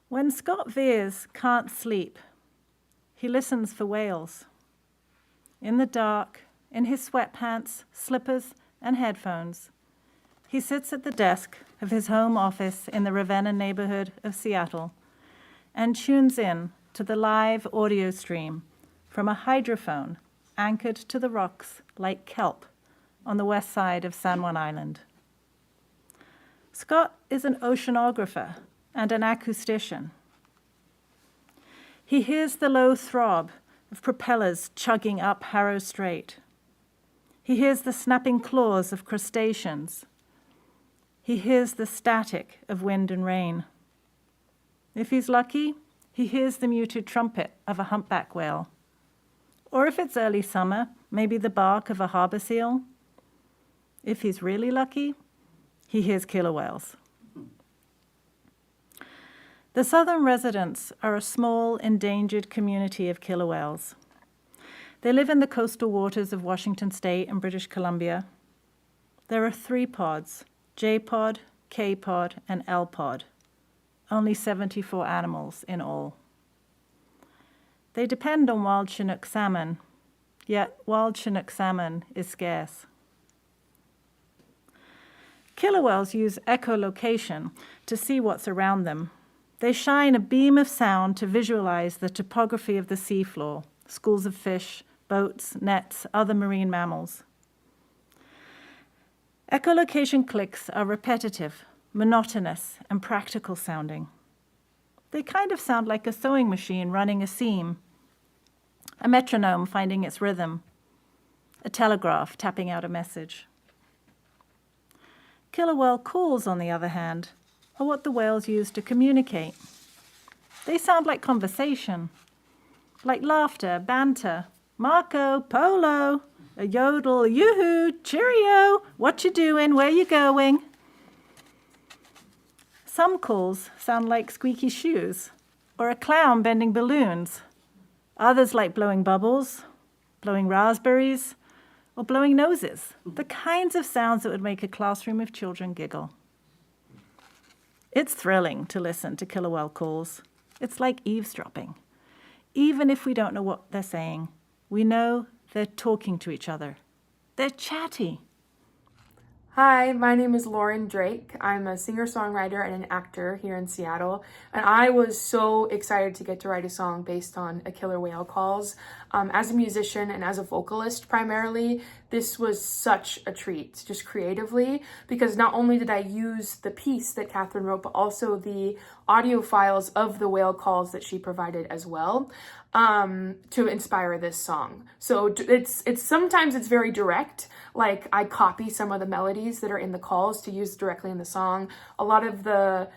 When Scott Veers can't sleep, he listens for whales. In the dark, in his sweatpants, slippers, and headphones, he sits at the desk of his home office in the Ravenna neighborhood of Seattle and tunes in to the live audio stream from a hydrophone anchored to the rocks like kelp on the west side of San Juan Island. Scott is an oceanographer and an acoustician. He hears the low throb of propellers chugging up Harrow Strait. He hears the snapping claws of crustaceans. He hears the static of wind and rain. If he's lucky, he hears the muted trumpet of a humpback whale. Or if it's early summer, maybe the bark of a harbor seal. If he's really lucky, he hears killer whales. The southern residents are a small, endangered community of killer whales. They live in the coastal waters of Washington State and British Columbia. There are 3 pods, J-pod, K-pod, and L-pod, only 74 animals in all. They depend on wild Chinook salmon, yet wild Chinook salmon is scarce. Killer whales use echolocation to see what's around them. They shine a beam of sound to visualize the topography of the seafloor, schools of fish, boats, nets, other marine mammals. Echolocation clicks are repetitive, monotonous, and practical sounding. They kind of sound like a sewing machine running a seam, a metronome finding its rhythm, a telegraph tapping out a message. Killer whale calls, on the other hand, are what the whales use to communicate. They sound like conversation, like laughter, banter, Marco, Polo, a yodel, yoo-hoo, cheerio, what you doing, where you going? Some calls sound like squeaky shoes or a clown bending balloons. Others like blowing bubbles, blowing raspberries, or blowing noses, the kinds of sounds that would make a classroom of children giggle. It's thrilling to listen to killer whale calls. It's like eavesdropping. Even if we don't know what they're saying, we know they're talking to each other. They're chatty. Hi, my name is Laurendrake. I'm a singer-songwriter and an actor here in Seattle, and I was so excited to get to write a song based on a killer whale calls. As a musician and as a vocalist primarily, this was such a treat, just creatively, because not only did I use the piece that Catherine wrote, but also the audio files of the whale calls that she provided as well, to inspire this song. So it's sometimes it's very direct, like I copy some of the melodies that are in the calls to use directly in the song. A lot of the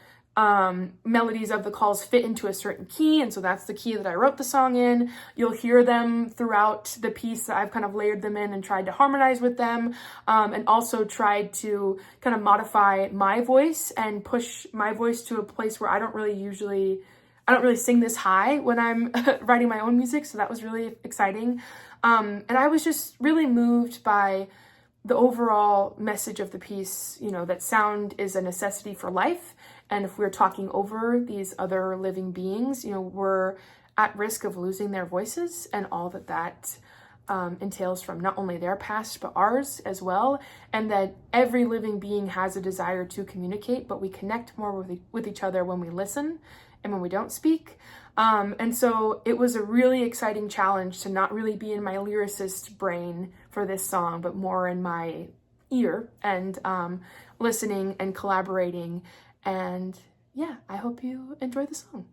melodies of the calls fit into a certain key, and so that's the key that I wrote the song in. You'll hear them throughout the piece that I've kind of layered them in and tried to harmonize with them, and also tried to kind of modify my voice and push my voice to a place where I don't really sing this high when I'm writing my own music, so that was really exciting. And I was just really moved by the overall message of the piece, that sound is a necessity for life. And if we're talking over these other living beings, we're at risk of losing their voices and all that entails from not only their past, but ours as well. And that every living being has a desire to communicate, but we connect more with each other when we listen and when we don't speak. And so it was a really exciting challenge to not really be in my lyricist brain for this song, but more in my ear and listening and collaborating. And yeah, I hope you enjoy the song.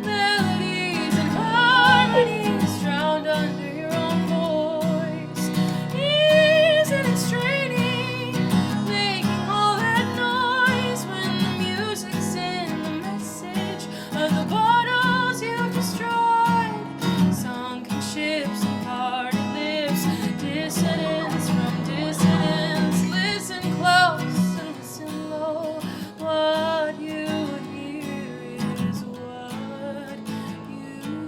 Melody dissonance from dissonance. Listen close and listen low. What you hear is what you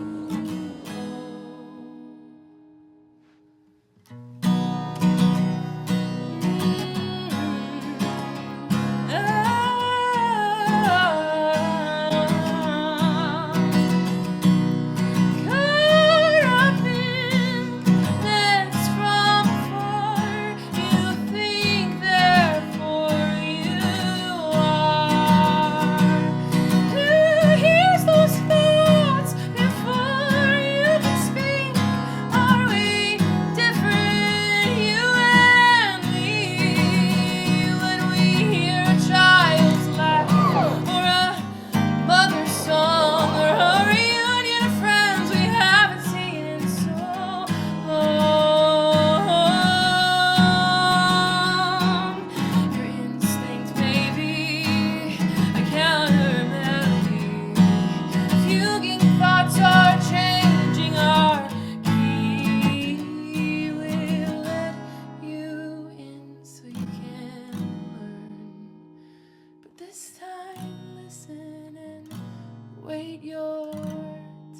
wait your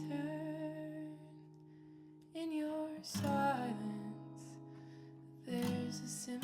turn. In your silence, there's a simple